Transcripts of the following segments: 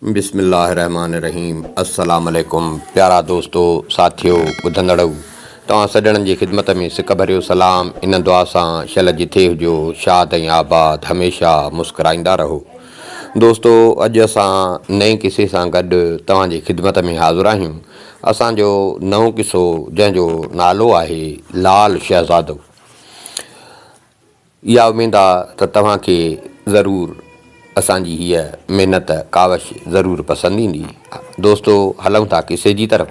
बिस्मिल्लाहिर्रहमानिर्रहीम। अस्सलाम वालेकुम प्यारा दोस्तों साथियों ॿुधंदड़ो तव्हां सॼणनि जी ख़िदमत में सिक भरियो सलाम। इन दुआ सां शल जिथे हुजो शाद ऐं आबाद हमेशह मुस्कुराईंदा रहो। दोस्तों अॼु असां नए किसे सां गॾु तव्हांजी ख़िदमत में हाज़िर आहियूं। असांजो नओं किसो जंहिंजो नालो आहे लाल शहज़ादो। इहा उमेद आहे त तव्हांखे ज़रूरु असांजी हीअ महिनत कावश ज़रूरु पसंदि ईंदी। दोस्तों हलूं था किसे जी तरफ़।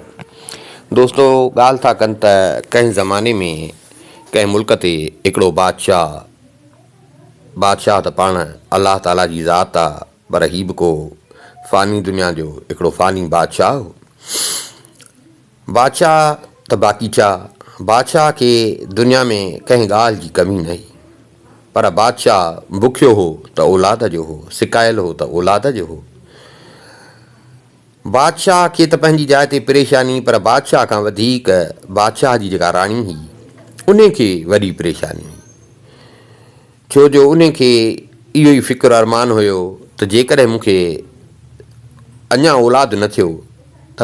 दोस्तों ॻाल्हि था कनि त कंहिं ज़माने में कंहिं मुल्क ते हिकिड़ो बादशाह त पाण अलाह ताला जी ज़ात आहे, पर हीउ बि को फ़ानी दुनिया जो हिकिड़ो फ़ानी बादशाह हो। बादशाह त बाक़ीचा बादशाह खे दुनिया में कंहिं ॻाल्हि जी कमी न हुई, पर बादशाह बुखियो हो त औलाद जो हो, सिकायल हो त औलाद जो हो। बादशाह खे त पंहिंजी जाइ ते परेशानी, पर बादशाह खां वधीक बादशाह जी जेका राणी हुई उन खे वॾी परेशानी हुई। छो जो उन खे इहो ई फ़िक्रु अरमान हुयो त जेकॾहिं मूंखे अञा औलाद न थियो त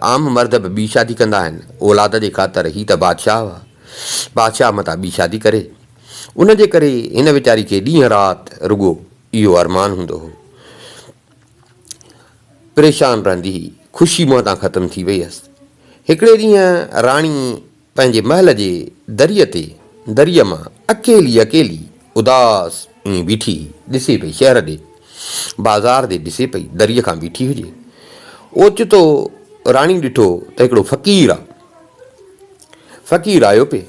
आम मर्द बि ॿी शादी कंदा आहिनि औलाद जे ख़ातिर। ही त बादशाह हुआ, बादशाह मथां ॿी शादी करे। उन जे करे हिन वीचारी खे ॾींहं राति रुॻो इहो अरमान हूंदो हो। परेशान रहंदी हुई, ख़ुशी मुंहं तां ख़तमु थी वई हुअसि। हिकिड़े ॾींहुं राणी पंहिंजे महल जे दरीअ मां अकेली उदास ईअं बीठी ॾिसे पई, शहर ॾे बाज़ार ॾे ॾिसे पई, दरीअ खां बीठी हुजे। ओचितो राणी ॾिठो त हिकिड़ो फ़क़ीर आयो पिए।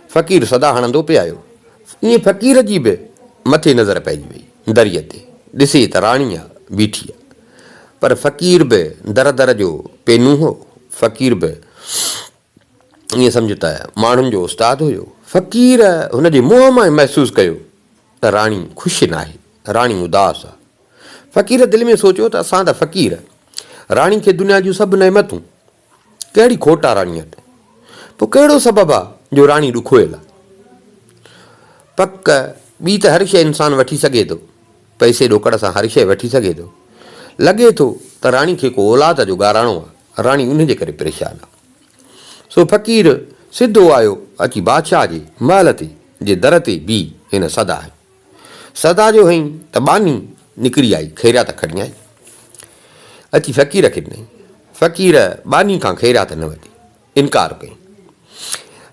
फ़क़ीर सदा हणंदो पिए आयो। ईअं फ़क़ीर जी बि मथे नज़र पइजी वई। दरीअ ते ॾिसे त राणी आहे बीठी आहे, पर फ़क़ीर बि दर जो पेनू हो। फ़क़ीर बि ईअं सम्झ त माण्हुनि जो उस्तादु हुयो। फ़क़ीर हुन जे मुंहं मां महसूसु कयो त राणी ख़ुशि न आहे, राणी उदास आहे। फ़क़ीर दिलि में सोचियो त असां त फ़क़ीर, राणी खे दुनिया जूं सभु नेमतूं, कहिड़ी खोट आहे राणीअ ते? पोइ कहिड़ो सबबु आहे जो राणी ॾुखोयल आहे? पक ॿी त हर शइ इंसानु वठी सघे थो, पैसे ॾोकड़ सां हर शइ वठी सघे थो। लॻे थो त राणी खे को औलाद जो गाराणो आहे, राणी उन जे करे परेशान आहे। सो फ़क़ीर सिधो आयो अची बादशाह जे महल ते जे दर ते बीह हिन सदा जो हईं त बानी निकिरी आई, ख़ैरियत खणी आई। अची फ़क़ीर खे ॾिनई। फ़क़ीर बानी खां ख़ैरियत न वठी इनकार कई।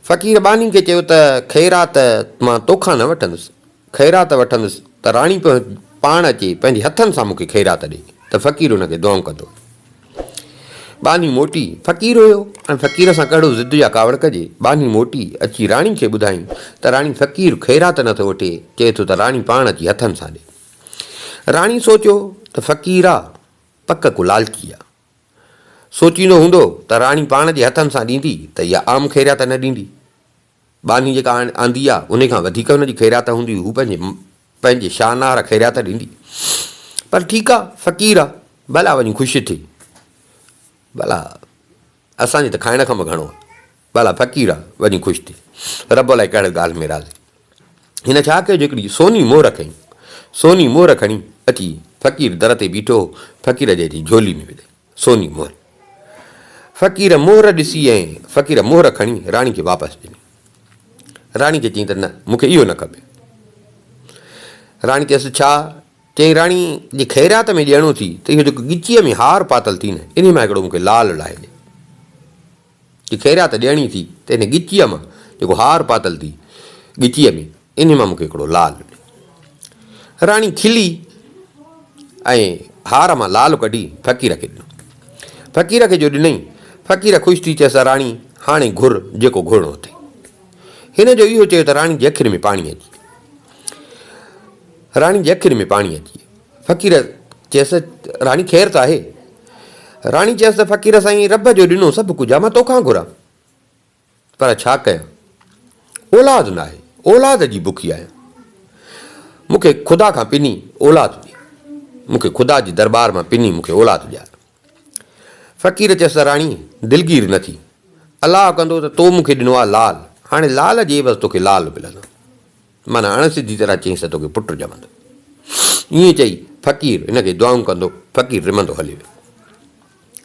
फ़क़ीर बानी खे चयो त ख़ैरात मां तोखां न वठंदुसि, ख़ैरात वठंदुसि त राणी पाण अचे पंहिंजे हथनि सां मूंखे ख़ैरात ॾे त फ़क़ीर हुनखे दुआऊं कंदो। बानी मोटी, फ़क़ीर हुयो ऐं फ़क़ीर सां कहिड़ो ज़िद या कावड़ कजे। बानी मोटी अची राणी खे ॿुधाईं त राणी फ़क़ीर ख़ैरात नथो वठे, चए थो त राणी पाण अची हथनि सां ॾे। राणी सोचियो त फ़क़ीर आहे, पक को लालची आहे। सोचींदो हूंदो त राणी पाण जे हथनि सां ॾींदी त इहा आम ख़ैरियत न ॾींदी। बानी जेका आंदी आहे उन खां वधीक हुनजी ख़ैरियत हूंदी, हू पंहिंजे शाहनार ख़ैरियत ॾींदी। पर ठीकु आहे, फ़क़ीर आहे, भला वञी ख़ुशि थी। भला असांजे त खाइण खां बि घणो आहे, भला फ़क़ीर आहे वञी ख़ुशि थी। रब अलाए कहिड़े ॻाल्हि में राज़ी। हिन छा कयो, हिकिड़ी सोनी मोहर खईं। सोनी मोहर खणी अची फ़क़ीर दर ते बीठो, फ़क़ीर जे अची झोली में विधई सोनी मोहर। फ़क़ीर मोहर ॾिसी ऐं फ़क़ीर मोहर खणी राणी खे वापसि ॾिनी। राणी खे चई त न, मूंखे इहो न खपे। राणी चयसि छा? चई राणी जे ख़ैरियत में ॾियणो थी त इहो जेको गिचीअ में हार पातल थी न, इन मां हिकिड़ो मूंखे लाल लाहे ॾे। जे ख़ैरियत ॾियणी थी त इन गिचीअ मां जेको हार पातल थी गिचीअ में, इन मां मूंखे हिकिड़ो लाल ॾे। राणी खिली ऐं हार मां लाल कढी फ़क़ीर खे ॾिनो। फ़क़ीर खे जो ॾिनई, फ़क़ीर ख़ुशि थी चयसि राणी हाणे घुर जेको घुरणो अथई। हिन जो इहो चयो त राणी जे अखियुनि में पाणी अची वियो। फ़क़ीर चयसि राणी ख़ैर त आहे? राणी चयसि त फ़क़ीर साईं रब जो ॾिनो सभु कुझु आहे, मां तोखां घुरां, पर छा कयां, औलाद न आहे, औलाद जी बुखी आहियां। मूंखे ख़ुदा खां पिनी औलाद ॾे, मूंखे ख़ुदा जी दरबार मां पिनी मूंखे औलाद ॾियार। फ़क़ीर चयसि राणी दिलगीर न थी, अलाह कंदो त तो मूंखे ॾिनो आहे लाल, हाणे लाल जे बसि तोखे लाल मिलंदो। माना अण सिधी तरह चईंसि तोखे पुटु ॼमंदो। ईअं चई फ़क़ीर हिनखे दुआऊं कंदो, फ़क़ीर रिमंदो हली वियो।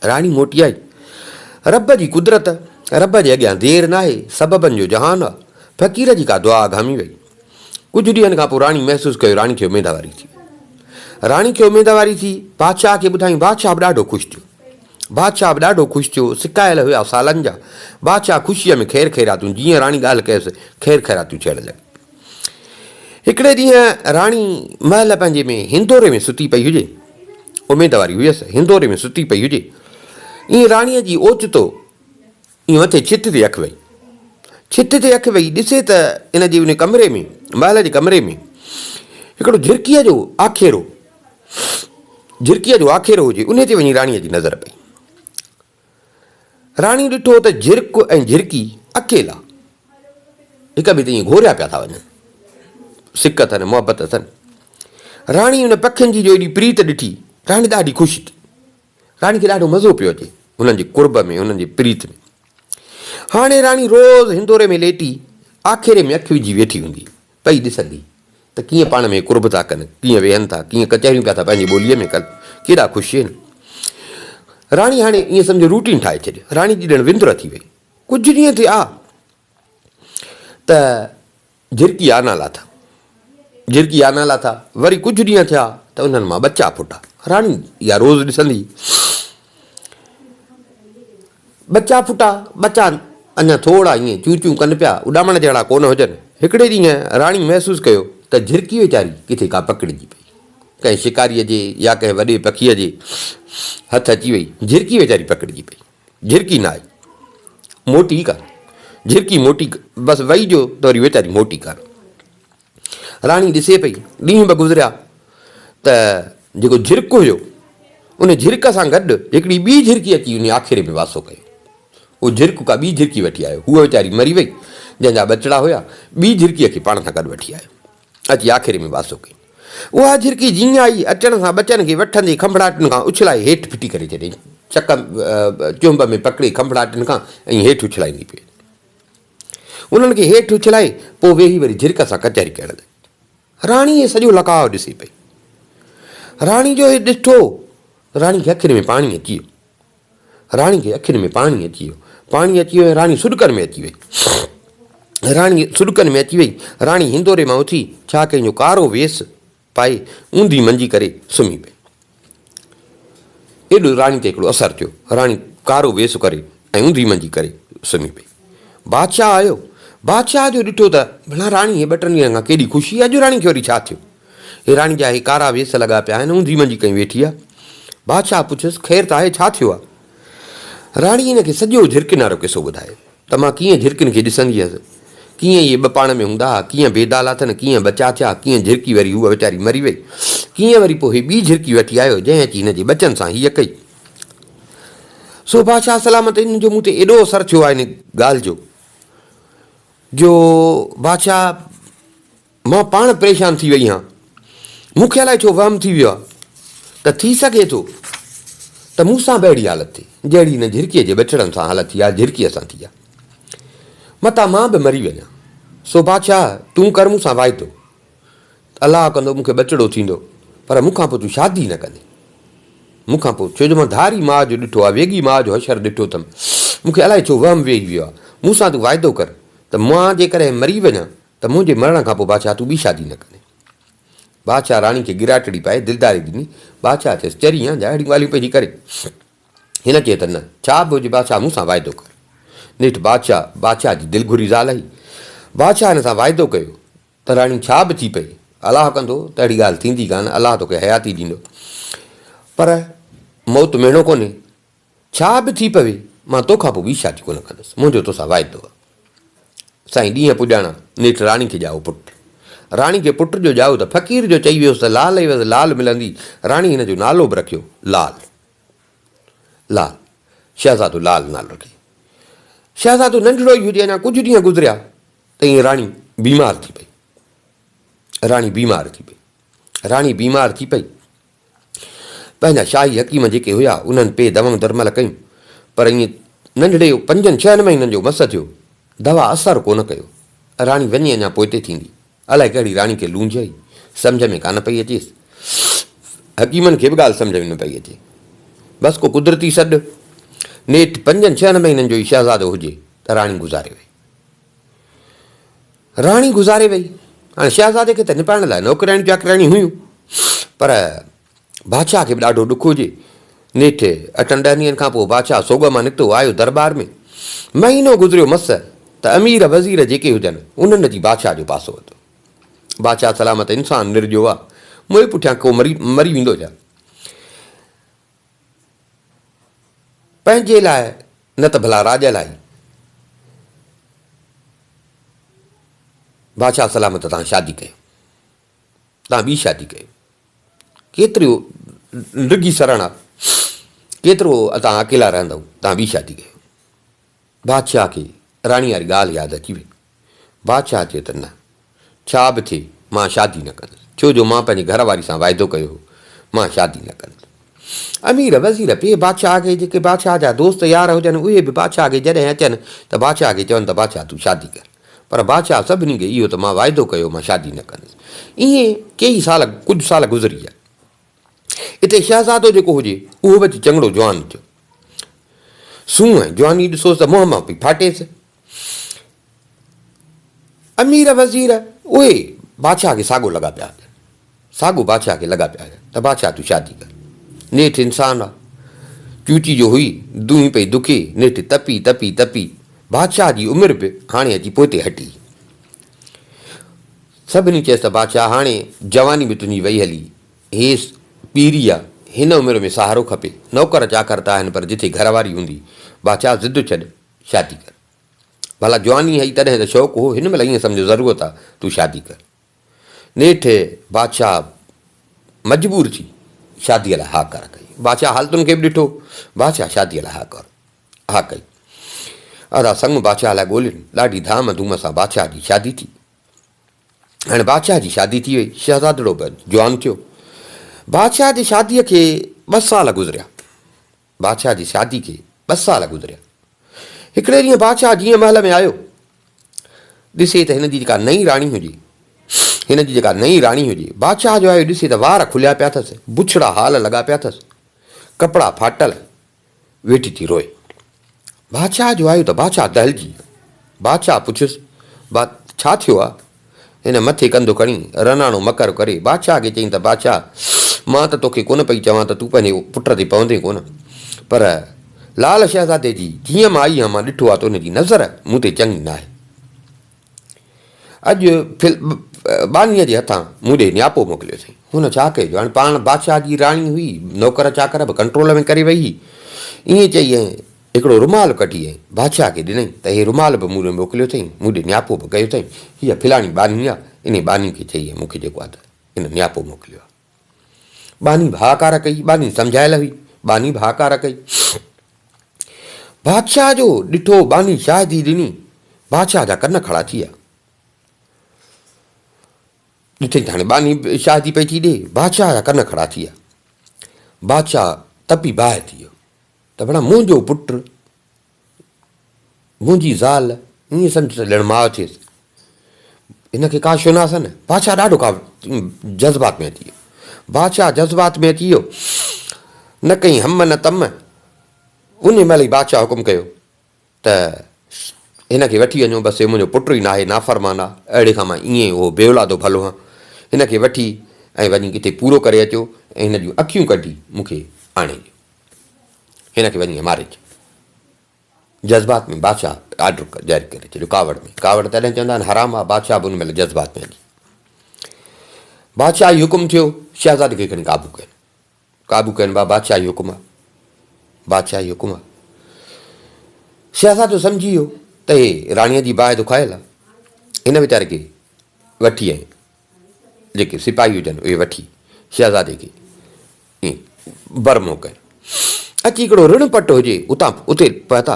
राणी मोटी आई। रब जी कुदरत, रब जे अॻियां देरि न आहे, सबबनि जो जहान आहे। फ़क़ीर जी का दुआ घामी वई। कुझु ॾींहंनि खां पोइ राणी महसूसु कयो राणी खे उमेदवारी थी। राणी खे उमेदवारी थी, बादशाह खे ॿुधाई। बादशाह बि ॾाढो ख़ुशि थियो। बादशाह बि ॾाढो ख़ुशि थियो। सिकायल हुया सालनि जा। बादशाह ख़ुशीअ में ख़ैर ख़ैरातूं, जीअं राणी ॻाल्हि कयसि, ख़ैर ख़ैरातूं थियण लॻियूं। हिकिड़े ॾींहुं राणी महल पंहिंजे में हिंदोरे में सुती पई हुजे। उमेदवारी हुयसि, हिंदोरे में सुती पई हुजे। ईअं राणीअ जी ओचितो ईअं मथे छित ते अखि वई। छित ते अखि वई, ॾिसे त इन जे उन कमरे में, महल जे कमरे में हिकिड़ो झिरकीअ जो आखेरो हुजे। उन ते वञी राणीअ जी नज़र पई। राणी ॾिठो त झिरक ऐं झिरकी अकेला हिक ॿिए ते ईअं घोरिया पिया था वञनि। सिक अथनि, मुहबत अथनि। राणी हुन पखियुनि जी जो एॾी प्रीत ॾिठी, राणी ॾाढी ख़ुशि थी। राणी खे ॾाढो मज़ो पियो अचे हुननि जे कुर्ब में, हुननि जी प्रीत में। हाणे राणी रोज़ु हिंदोरे में लेटी आखेरे में अखि विझी वेठी हूंदी, पई ॾिसंदी त कीअं पाण में कुर्ब था कनि, कीअं वेहनि था, कीअं कचहरियूं पिया था पंहिंजी ॿोलीअ में कनि, केॾा ख़ुशि आहिनि। राणी हाणे ईअं सम्झो रूटीन ठाहे छॾियो। राणी जी ॼण विंदुर थी वई। कुझु ॾींहं थिया त झिरकी आना लाथा। वरी कुझु ॾींहं थिया त उन्हनि मां बच्चा फुटा। राणी इहा रोज़ु ॾिसंदी। बच्चा फुटा, बच्चा अञा थोरा ईअं चूं चूं कनि पिया, उॾामण जहिड़ा कोन हुजनि। हिकिड़े ॾींहुं राणी महसूसु कयो त झिरकी वीचारी किथे का पकिड़िजी पई, कंहिं शिकारीअ जे या कंहिं वॾे पखीअ जे हथु अची वई। झिरकी वीचारी पकिड़िजी पई। झिरकी न आई, मोटी कान। झिरकी मोटी बसि वई जो त वरी वीचारी मोटी कान। राणी ॾिसे पई। ॾींहं ॿ गुज़रिया त जेको झिरक हुयो, उन झिरक सां गॾु हिकिड़ी ॿी झिरकी अची उन आख़िरे में वासो कयो। उहो झिरक का ॿी झिरकी वठी आयो। हूअ वीचारी मरी वई, जंहिंजा बचिड़ा हुया। ॿी झिरकीअ खे पाण सां गॾु वठी आयो, अची आख़िरे में वासो कई। उहा झिरकी जीअं आई, अचण सां बचनि खे वठंदे खंभड़ाटनि खां उछलाए हेठि फिटी करे छॾियईं। चुंब में पकिड़े खंभड़ाटनि खां ऐं हेठि उछलाईंदी पई। उन्हनि खे हेठि उछलाए पोइ वेही वरी झिरक सां कचहरी करण लॻी। राणीअ सॼो लकाउ ॾिसे पई। राणी जो हे ॾिठो, राणी खे अखियुनि में पाणी अची वियो। पाणी अची वियो ऐं राणी सुॾकनि में अची वई। राणी हिंदोरे मां उथी छा कंहिंजो कारो वेस पाए ऊंधी मंझी करे सुम्ही पई। एॾो राणी ते हिकिड़ो असरु थियो। राणी कारो वेस करे ऐं ऊंधी मंझी करे सुम्ही पई। बादशाह आयो। बादशाह जो ॾिठो त भला राणी हे 2-3 ॾींहंनि खां केॾी ख़ुशी, अॼु राणी खे वरी छा थियो? हे राणी जा हे कारा वेस लॻा पिया आहिनि, ऊंधी मंझी कई वेठी आहे। बादशाह पुछियुसि ख़ैरु त आहे, छा थियो आहे? राणी हिन खे सॼो झिरकियुनि वारो किसो ॿुधायो त मां कीअं झिरकियुनि खे ॾिसंदी हुअसि, कीअं इहे ॿ पाण में हूंदा हुआ, कीअं बेदाला अथनि, कीअं बचा थिया, कीअं झिरकी वरी हूअ वीचारी मरी वई, कीअं वरी पोइ ॿी झिरकी वठी आयो जंहिं अची हिन जे बचनि सां हीअ कई। सो बादशाह सलामत हिन जो मूं ते एॾो असरु थियो आहे हिन ॻाल्हि जो बादशाह मां पाण परेशान थी वई आहियां। मूंखे अलाए छो वहम थी वियो आहे त थी सघे थो त मूंसां बि अहिड़ी हालत थिए जहिड़ी हिन झिरकीअ जे बचड़नि सां हालत थी आहे, झिरकीअ सां थी आहे। मतां मां बि मरी वञा। सो बादशाह तूं कर मूंसां वाइदो, अलाह कंदो मूंखे बचिड़ो थींदो, पर मूंखां पोइ तूं शादी न कंदे। मूंखां पोइ छो जो मां धारी माउ जो ॾिठो आहे, वेगी माउ जो हशर ॾिठो अथमि। मूंखे अलाए छो वहम वेही वियो आहे। मूंसां तूं वाइदो कर त मां जेकॾहिं मरी वञा त मुंहिंजे मरण खां पोइ बादशाह तूं ॿी शादी न कंदे। बादशाह राणी खे गिराटड़ी पाए दिलदारी ॾिनी। बादशाह चयसि चरी जा अहिड़ियूं ॻाल्हियूं पंहिंजी करे। हिन चए त न, छा बि हुजे बादशाह मूंसां वाइदो कर। नेठि बादशाह जी दिलि घुरी ज़ाल आई। बादशाह हिन सां वाइदो कयो त राणी छा बि थी पई, अलाह कंदो त अहिड़ी ॻाल्हि थींदी कान, अलाह तोखे हयाती ॾींदो, पर मौत मेणो कोन्हे। छा बि थी पवे मां तोखां पोइ ॿी शादी कोन कंदुसि, मुंहिंजो तोसां वाइदो आहे। साईं ॾींहं पुॼाणा नेठि राणी खे ॼाओ पुटु। राणी खे पुट जो ॼाओ त फ़क़ीर जो चई वियोसि त लाल ई वसि लाल मिलंदी। राणी हिन जो नालो बि रखियो लाल, शहज़ादो लाल नालो रखियो। शहज़ादो नंढड़ो ई हुजे। अञा कुझु ॾींहं गुज़रिया त ईअं राणी बीमार थी पई। राणी बीमार थी पई। पंहिंजा शाही हकीम जेके हुया उन्हनि पे दवऊं दरमल कयूं, पर ईअं नंढड़े 5-6 महीननि जो मस थियो, दवा असरु कोन कयो। राणी वञे अञा पोइ ते थींदी। अलाए कहिड़ी राणी खे लूंझ आई, सम्झ में कान पई अचेसि। हकीमनि खे बि ॻाल्हि सम्झ में न पई अचे। बसि को कुदरती सॾु नेठि 5-6 महीननि जो ई शहज़ादो हुजे त राणी गुज़ारे वई। राणी गुज़ारे वई। हाणे शहज़ादे खे त निपाइण लाइ नौकिराणियूं चाकराणियूं हुयूं, पर बादशाह खे बि ॾाढो ॾुख हुजे। नेठि 8-10 ॾींहंनि खां पोइ बादशाह सोग मां निकितो, आयो दरबार में। महीनो गुज़रियो मस त अमीर वज़ीर जेके हुजनि उन्हनि जी बादशाह जो पासो वरितो। बादशाह सलामत इंसानु निर्जो आहे, मुंहिंजे पुठियां को मरी वेंदो छा? पंहिंजे लाइ न त भला राज लाइ। बादशाह सलामत तव्हां शादी कयो, तव्हां ॿी शादी कयो। केतिरो निगी सरण आहे, केतिरो तव्हां अकेला रहंदव, तव्हां ॿी शादी कयो। बादशाह खे राणी वारी ॻाल्हि यादि अची वई। बादशाह चए त न, छा बि थिए मां शादी न कंदुसि, छो जो मां पंहिंजी घरवारी सां वाइदो कयो हो, मां शादी न कंदुसि। अमीर वज़ीर ॿिए बादशाह खे, जेके बादशाह जा दोस्त यार हुजनि, उहे बि बादशाह खे जॾहिं अचनि त बादशाह खे चवनि त बादशाह तूं शादी कर। पर बादशाह सभिनी खे इहो त मां वाइदो कयो, मां शादी न कंदुसि। ईअं कुझु साल गुज़री विया। हिते शहज़ादो जेको हुजे उहो बि चङड़ो जवान थियो। सूंहं जवानी ॾिसोसि त मुंहं मां पई फाटेसि। अमीर वज़ीर उहे बादशाह खे साॻो लॻा पिया, साॻो बादशाह खे लॻा पिया त बादशाह तूं शादी कर। नेठि इंसानु आहे, चूची जो हुई, दूही पई दुखे, नेठि तपी तपी तपी बादशाह जी उमिरि बि हाणे अची पोइ हटी। सभिनी चयसि त बादशाह हाणे जवानी बि तुंहिंजी वई हली, हे पीरी आहे, हिन उमिरि में सहारो खपे। नौकर चाकर त आहिनि, पर जिथे घरवारी हूंदी। बादशाह ज़िद छॾ, शादी कर। भला जवानी हई तॾहिं त शौक़ु हो, हिन महिल ईअं सम्झो ज़रूरत आहे, तूं शादी कर। नेठि बादशाह मजबूर थी शादीअ लाइ हा कर कई। बादशाह हालतुनि खे बि ॾिठो, बादशाह शादीअ लाइ हा कई। अदा संग बादशाह लाइ ॻोल्हियुनि, ॾाढी धाम धूम सां बादशाह जी शादी थी। हाणे बादशाह जी शादी थी वई, शहज़ादड़ो बि जवान थियो। बादशाह जी शादीअ खे 2 साल गुज़रिया। बादशाह जी शादी खे 2 साल गुज़रिया। हिकिड़े ॾींहुं बादशाह जीअं महल में आयो, ॾिसे त हिन जी जेका नई राणी हुजे, बादशाह जो आयो ॾिसे त वार खुलिया पिया अथसि, बुछड़ा हाल लॻा पिया अथसि, कपिड़ा फाटल, वेठी थी रोए। बादशाह जो आयो त बादशाह दहिलजी वियो। बादशाह पुछियुसि, छा थियो आहे? हिन मथे कंधो खणी रनाणो मकर करे बादशाह खे चयईं त बादशाह, मां त तोखे कोन पई चवां त तूं पंहिंजे पुट ते पवंदे कोन, पर लाल शहज़ादे जी जीअं मां आई आहियां, मां ॾिठो आहे त उनजी नज़र मूं ते चङी न आहे। अॼु बानीअ जे हथां मूं ॾे नियापो मोकिलियो अथई। हुन छा कयो? हाणे पाण बादशाह जी राणी हुई, नौकर चाकर बि कंट्रोल में करे वई। ईअं चई ऐं हिकिड़ो रुमाल कढी ऐं बादशाह खे ॾिनई त हे रुमाल बि मूं ॾे मोकिलियो अथई, मूं ॾे नियापो बि कयो अथई। हीअ फिलाणी बानी आहे, इन बानी खे चई ऐं मूंखे जेको आहे त इन नियापो मोकिलियो आहे। बानी भाकार कई, बानी सम्झायल हुई, बानी भाकार कई। बादशाह जो ॾिठो बानी शादी ॾिनी, बादशाह जा कन खड़ा थी विया। ॾिठई हाणे बानी शादी पई थी ॾे, बादशाह जा कन खड़ा थी विया। बादशाह तपी बाहि थी वियो त भला मुंहिंजो पुटु, मुंहिंजी ज़ाल, ईअं सम्झ ॼण माउ थियसि, हिनखे का शुनास न। बादशाह ॾाढो जज़्बात में अची वियो। बादशाह जज़्बात में अची वियो, न कई हम न तम। उन महिल ई बादशाह हुकुम कयो त हिनखे वठी वञो, बसि मुंहिंजो पुटु ई न आहे, नाफ़रमान आहे, अहिड़े खां मां ईअं उहो बेऔलादो भलो हां। हिनखे वठी ऐं वञी किथे पूरो करे अचो ऐं हिन जूं अखियूं कढी मूंखे आणे ॾियो, हिनखे वञी मारे अचो। जज़्बात में बादशाह ऑर्डर जारी करे छॾियो। कावड़ तॾहिं चवंदा आहिनि हराम आहे। बादशाह बि उन महिल जज़्बात में हली। बादशाह ई हुकुम थियो, शहज़ादे खे खणी काबू कनि। बादशाह ई हुकुम आहे, बादशाह ई हुकुम आहे। शहज़ादो सम्झी वियो त हे राणीअ जी बाहि दुखायल आहे, हिन वीचारे खे वठी ऐं जेके सिपाही हुजनि उहे वठी शहज़ादे खे ईअं बरमो कनि। अची हिकिड़ो ऋण पट हुजे उते पहुता,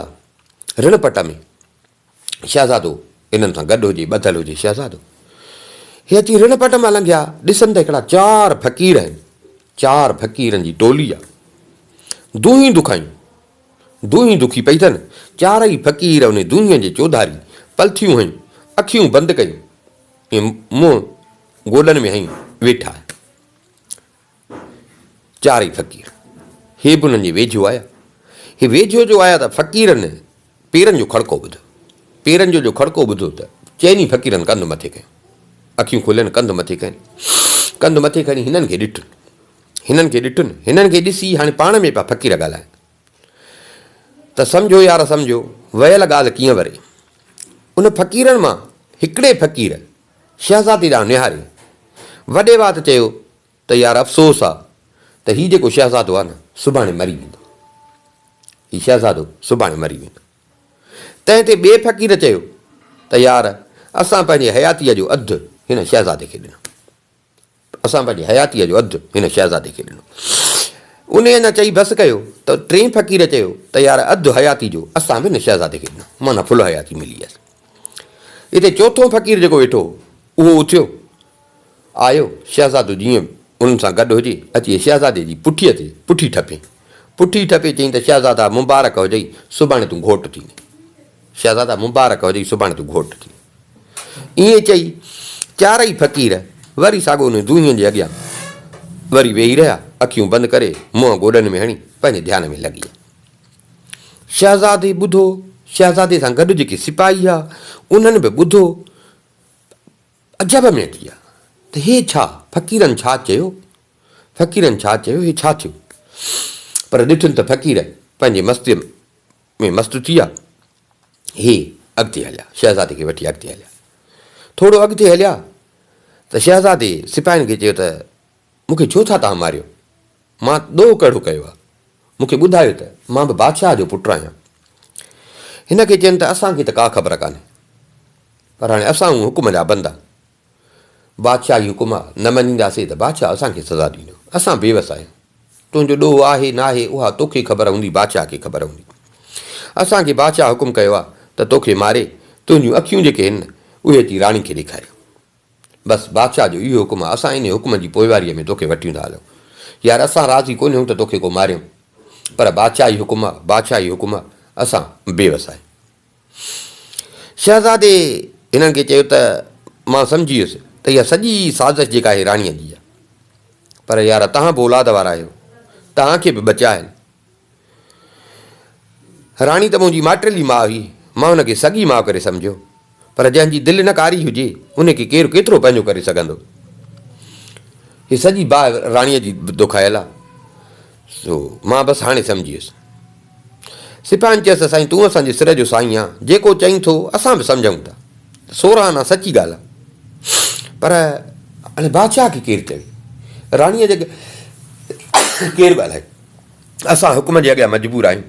ऋण पट में शहज़ादो इन्हनि सां गॾु हुजे, ॿधल हुजे शहज़ादो। हे अची ऋण पट मां लंघिया, ॾिसनि त हिकिड़ा 4 फ़क़ीर आहिनि, 4 फ़क़ीरनि जी टोली आहे। दूही दुखी पई अथनि। 4 फ़क़ीर उन दूहीअ जे चौधारी पलथियूं हयूं, अखियूं बंदि कयूं, ईअं मुंहुं गोॾनि में हयूं, वेठा। चारई फ़क़ीर हे बि उन्हनि जे वेझो आया। हे वेझो जो आया त फ़क़ीरनि पेरनि जो खड़को ॿुधो। पेरनि जो खड़को ॿुधो त चइनी फ़क़ीरनि कंधु मथे कयो, अखियूं खोलियनि, कंधु मथे कनि, कंधु मथे खणी हिननि खे ॾिठुनि, हिननि खे ॾिसी हाणे पाण में पिया फ़क़ीर ॻाल्हाइनि त सम्झो यार सम्झो वयल ॻाल्हि कीअं वरे। उन फ़क़ीरनि मां हिकिड़े फ़क़ीर शहज़ादे ॾांहुं निहारे वॾे वात चयो त यार अफ़सोस आहे त हीउ जेको शहज़ादो आहे न सुभाणे मरी वेंदो, हीउ शहज़ादो सुभाणे मरी वेंदो। तंहिं ते ॿिए फ़क़ीर चयो त यार असां पंहिंजे हयातीअ जो अधु हिन शहज़ादे खे ॾिनो, असां पंहिंजे हयातीअ जो अधु हिन शहज़ादे खे ॾिनो। उन अञा चई बसि कयो त टे फ़क़ीर चयो त यार अधु हयाती जो असां बि हिन शहज़ादे खे ॾिनो, माना फुल हयाती मिली वियसि। हिते चोथों फ़क़ीर जेको वेठो उहो उथियो, आयो, शहज़ादो जीअं उन्हनि सां गॾु हुजे अची शहज़ादे जी पुठीअ ते पुठी ठपे चई त शहज़ादा मुबारक हुजई, सुभाणे तूं घोटु थींदी, शहज़ादा मुबारक हुजई, सुभाणे तूं घोटु थींदी। ईअं चई चारई फ़क़ीर वरी साॻो उन दुहिंअ जे अॻियां वरी वेही रहिया, अखियूं बंदि करे मुंहुं गोॾनि में हणी पंहिंजे ध्यान में लॻी विया। शहज़ादे ॿुधो, शहज़ादे सां गॾु जेके सिपाही हुआ उन्हनि बि ॿुधो, अजब में अची विया त हे छा, फ़क़ीरनि छा चयो, हे छा थियो। पर ॾिठुनि त फ़क़ीर पंहिंजे मस्तीअ में मस्तु थी विया। हे अॻिते हलिया, शहज़ादे खे वठी अॻिते हलिया। थोरो अॻिते हलिया त शहज़ादे सिपाहियुनि खे चयो त मूंखे छो था तव्हां मारियो, मां ॾोह कहिड़ो कयो आहे, मूंखे ॿुधायो त मां बि बादशाह जो पुटु आहियां। हिन खे चवनि त असांखे त का ख़बर कान्हे, पर हाणे असां हुकुम जा बंदा, बादशाही हुकुम आहे, न मञींदासीं त बादशाह असांखे सज़ा ॾींदो, असां बेवस आहियूं, तुंहिंजो ॾोह आहे न आहे उहा तोखे ख़बर हूंदी, बादशाह खे ख़बर हूंदी। असांखे बादशाह हुकुम कयो आहे त तोखे मारे तुंहिंजूं अखियूं जेके आहिनि उहे अची राणी खे ॾेखारियो, बसि बादशाह जो इहो हुकुम आहे, असां इन हुकुम जी पोइवारीअ में तोखे वठी था हलूं। यार असां राज़ी कोन आहियूं त तोखे को मारियूं, पर बादशाही हुकुम आहे, असां बेवस आहियूं। शहज़ादे हिननि खे चयो त मां सम्झी वियुसि त इहा सॼी साज़िश जेका आहे राणीअ जी आहे, पर यार तव्हां बि औलाद वारा आहियो, तव्हांखे बि बचा आहिनि। राणी त मुंहिंजी माटेली माउ हुई, मां हुनखे सॻी माउ करे सम्झियो, पर जंहिंजी दिलि न कारी हुजे उनखे केरु केतिरो पंहिंजो करे सघंदो। हीअ सॼी राणीअ जी दुखायल आहे, सो मां बसि हाणे सम्झी वियुसि। सिपाहियुनि चयसि साईं तूं असांजे सिर जो साईं आहे, जेको चईं थो असां बि सम्झूं था, 16 आना सची ॻाल्हि आहे, पर हाणे बादशाह खे केरु चवे, राणीअ जे केरु ॻाल्हाए, असां हुकुम जे अॻियां मजबूर आहियूं।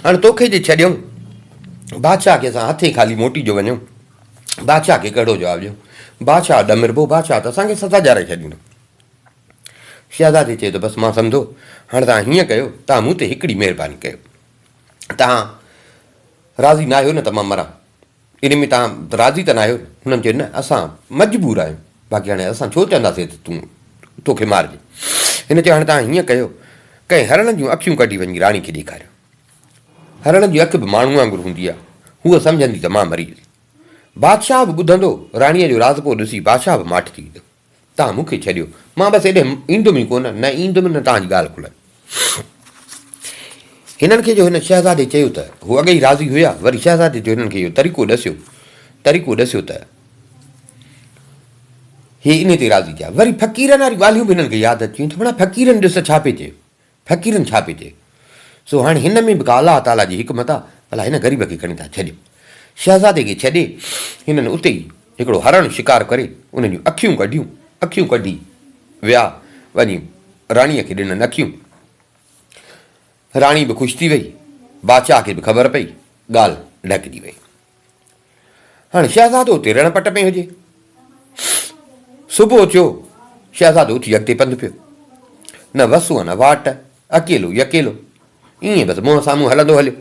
हाणे तोखे जे छॾियऊं, बादशाह खे असां हथे ख़ाली मोटी जो वञूं, बादशाह खे कहिड़ो जवाबु ॾियूं, बादशाह ॾमिरबो, बादशाह त असांखे सज़ा ॾियारे छॾींदो। शहज़ादे चयो त बसि मां सम्झो, हाणे तव्हां हीअं कयो, तव्हां मूं ते हिकिड़ी महिरबानी कयो, तव्हां राज़ी न आहियो न त मां मरां, इन में तव्हां राज़ी त न आहियो। हुननि चयो न असां मजबूर आहियूं, बाक़ी हाणे असां छो चवंदासीं त तोखे मारिजे। हिन चयो हाणे तव्हां हीअं कयो, कंहिं हरण जूं अखियूं कढी वञी राणी खे ॾेखारियो, हरण जी अखि बि माण्हू वांगुरु हूंदी आहे, हूअ सम्झंदी त मां मरी वियुसि। बादशाह बि ॿुधंदो राणीअ जो राज़पो ॾिसी बादशाह बि माठि थी वेंदो, तव्हां मूंखे छॾियो, मां बसि हेॾे ईंदुमि ई कोन, न ईंदुमि न तव्हांजी ॻाल्हि खुलंदी। हिननि खे जो हिन शहज़ादे चयो त हू अॻे ई राज़ी हुया, वरी शहज़ादे जो हिननि खे इहो तरीक़ो ॾसियो त हे इन ते राज़ी थिया। वरी फ़क़ीरनि वारियूं ॻाल्हियूं बि हिननि खे यादि अचियूं त भला फ़क़ीरनि ॾिस छा पिए चए, फ़क़ीरनि छा पिए चए। सो हाणे हिन में बि का अलाह ताला जी हिकमत आहे, भला हिन ग़रीब खे खणी था छॾियो। शहज़ादे खे छॾे हिननि उते ई हिकिड़ो हरण शिकार करे उन जूं अखियूं कढी विया, वञी राणीअ खे ॾिननि अखियूं। राणी बि ख़ुशि थी वई, बादशाह खे बि ख़बर पई, ॻाल्हि ढकिजी वई। हाणे शहज़ादो उते रण पट में हुजे। सुबुह थियो, शहज़ादो उथी अॻिते पंधु पियो, न वसु न वाट, अकेलो यकेलो, ईअं बसि मुंहं साम्हूं हलंदो हले।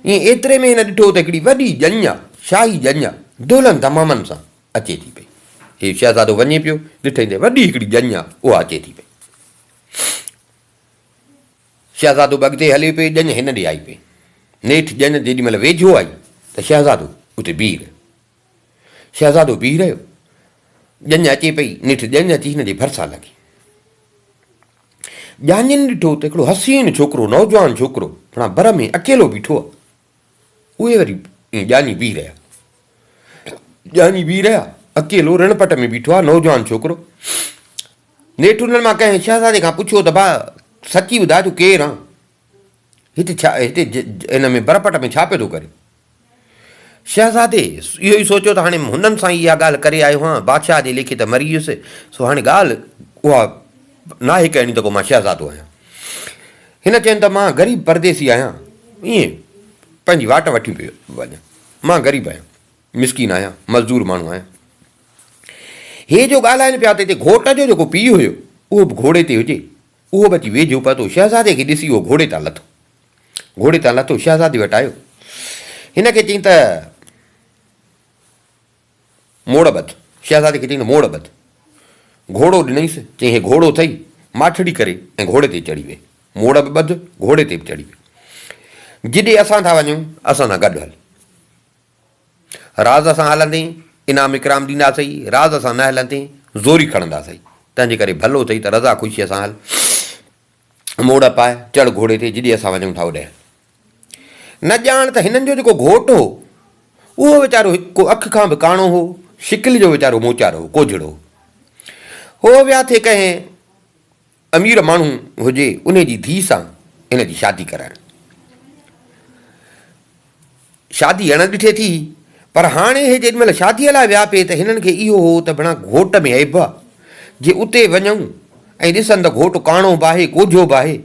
ईअं एतिरे में हिन ॾिठो त हिकिड़ी वॾी ॼञ, शाही ॼञ दुल्हन तमामनि सां अचे थी पई। हे शहज़ादो वञे पियो, ॾिठई त वॾी हिकिड़ी ॼञ उहा अचे थी पई। शहज़ादो बि अॻिते हले पियो, ॼञ हिन ॾे आई पई। नेठि ॼञ जेॾी महिल वेझो आई त शहज़ादो उते बीह रहियो। ॼञ अचे पई, नेठि ॼञ अची हिन जे भरिसां लॻी। ॼाणियुनि ॾिठो त हिकिड़ो हसीन छोकिरो, नौजवान छोकिरो पाण बर में अकेलो बीठो आहे। उहे वरी ॼाणी बीह रहिया, ॼाणी बीह रहिया, अकेलो रणपट में बीठो आहे नौजवान छोकिरो। नेठि उन्हनि मां कंहिं शहज़ादे खां पुछियो त भाउ सची ॿुधाए तूं केरु आहे, हिते छा, हिते हिन में बरपट में छा पियो थो करे? शहज़ादे इहो ई सोचियो त हाणे हुननि सां इहा ॻाल्हि करे आयो आहियां, बादशाह जे लेखे त मरी वियुसि, सो हाणे ॻाल्हि उहा नाहे करणी त को मां शहज़ादो आहियां। हिन चवनि त मां ग़रीब परदेसी आहियां, ईअं पंहिंजी वाट वठी पियो वञा, मां ग़रीब आहियां, मिसकीन आहियां, मज़दूर माण्हू आहियां। हे जो ॻाल्हाइनि पिया त हिते घोट जो जेको पीउ हुयो उहो बि घोड़े ते हुजे, उहो बि अची वेझो पतो शहज़ादे खे ॾिसी उहो घोड़े तां लथो, घोड़े तां लथो शहज़ादे वटि आयो। हिन खे चई त मोड़ ॿध, शहज़ादे खे चई त मोड़ ॿध। घोड़ो ॾिनईसि, चई हे घोड़ो अथई, माठड़ी करे ऐं घोड़े ते चढ़ी वे, मोड़ बि ॿध, घोड़े ते बि चढ़ी वे। जिॾे असां था वञूं असां सां गॾु हल, राज़ सां हलंदे इनाम इकराम ॾींदासीं, राज़ सां न हलंदे ज़ोरी खणंदासीं, तंहिंजे करे भलो अथई त रज़ा ख़ुशीअ सां हल, मोड़ पाए चढ़ घोड़े ते, जिॾे असां वञूं था होॾे हल। न ॼाण त हिननि जो जेको घोटु हो उहो वीचारो हिकु अखि खां बि काणो हो, शिकिल जो वीचारो मोचारो हो, कोझड़ो हो विया थे कंहिं अमीर माण्हू हुजे उन जी धीउ सां हिन जी शादी कराइण। शादी अण ॾिठे थी, पर हाणे हे जेॾीमहिल शादीअ लाइ विया पिए त हिननि खे इहो हो त भणा घोट में ऐब आहे, जे उते वञूं ऐं ॾिसनि त घोटु काणो बि आहे, कोझो बि आहे,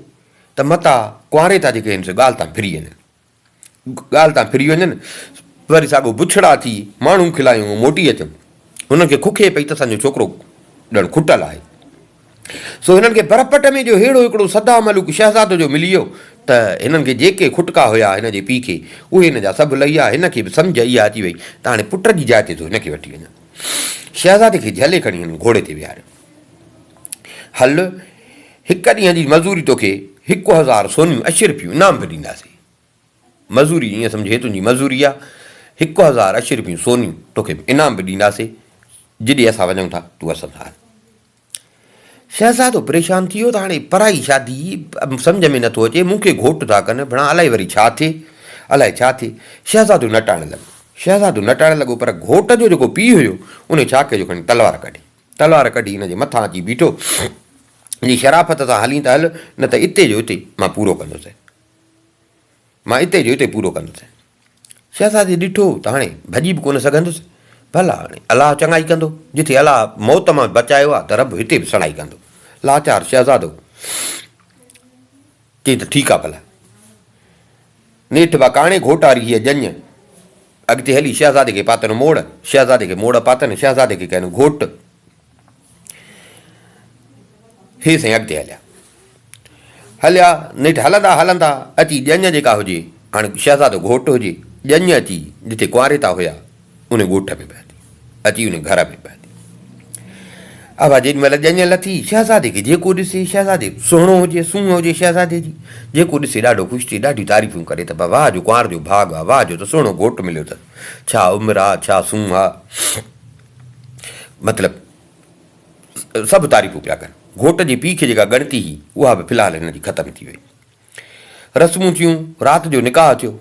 त मता कुंवारे था जेके आहिनि से ॻाल्हि तां फिरी वञनि, ॻाल्हि तां फिरी वञनि, वरी साॻो बुछड़ा थी माण्हू खिलायूं मोटी अचनि। हुननि खे खुखे पई त असांजो छोकिरो ॾण खुटल आहे। सो हिननि खे बरपट में जो अहिड़ो हिकिड़ो सदा मलूक शहज़ादो जो मिली वियो त हिननि खे जेके खुटका हुया हिन जे पीउ खे उहे हिन जा सभु लही विया। हिन खे बि सम्झ इहा अची वई त हाणे पुट जी जाइ ते थो हिनखे वठी वञा। शहज़ादे खे झले खणी हिननि घोड़े ते विहारियो, हल हिकु ॾींहं जी मज़ूरी तोखे 1000 सोनियूं अशरुपियूं इनाम बि ॾींदासीं। मज़ूरी ईअं सम्झे तुंहिंजी मज़ूरी आहे, 1000 अशरुपियूं सोनियूं तोखे इनाम बि ॾींदासीं, जिॾे असां वञूं था तूं असां सां हल। शहज़ादो परेशान थी वियो त हाणे पराई शादी सम्झ में नथो अचे, मूंखे घोटु था कनि, भणा अलाए वरी छा थिए, अलाए छा थिए। शहज़ादो नटाइण लॻो, शहज़ादो नटाइण लॻो, पर घोट जो जेको पीउ हुयो उन छा कयो, खणी तलवार कढी, तलवार कढी हिन जे मथां अची बीठो, जी शराफ़त सां हली त हल, न त हिते जो हिते मां पूरो कंदुसि, मां हिते जो हिते पूरो कंदुसि। शहज़ादे ॾिठो त हाणे भॼी बि कोन सघंदुसि, भला हाणे अलाह चङाई कंदो, जिथे अलाह मौत मां बचायो आहे त रब हिते बि सड़ाई कंदो। लाचार शहज़ादो चई त ठीकु आहे भला। नेठि बा काणे घोटारी हीअ ॼञ अॻिते हली शहज़ादे खे पातनि मोड़, शहज़ादे खे मोड़ पातनि, शहज़ादे खे कनि घोट, हे साईं अॻिते हलिया हलिया। नेठि हलंदा हलंदा अची ॼञ जेका हुजे, हाणे शहज़ादो घोटु हुजे, ॼञ अची जिते कुंवारे था हुया उन ॻोठ में पइजी, अची उन घर में पइजी। अब जेॾीमहिल ॼञ लथी, शहज़ादे खे जेको ॾिसे, शहज़ादे सुहिणो हुजे, सूंहं हुजे शहज़ादे जी, जेको ॾिसे ॾाढो ख़ुशि थिए, ॾाढियूं तारीफ़ूं करे त वाह जो कुंवार जो भाॻ आहे, वाह जो त सुहिणो घोटु मिलियो अथसि, छा उमिरि आहे, छा सूंहं आहे, मतिलबु सभु तारीफ़ूं पिया कनि। घोट जे पीउ खे जेका ॻणती हुई उहा बि फ़िलहालु हिन जी ख़तमु थी वई। रस्मूं थियूं, राति जो निकाह थियो,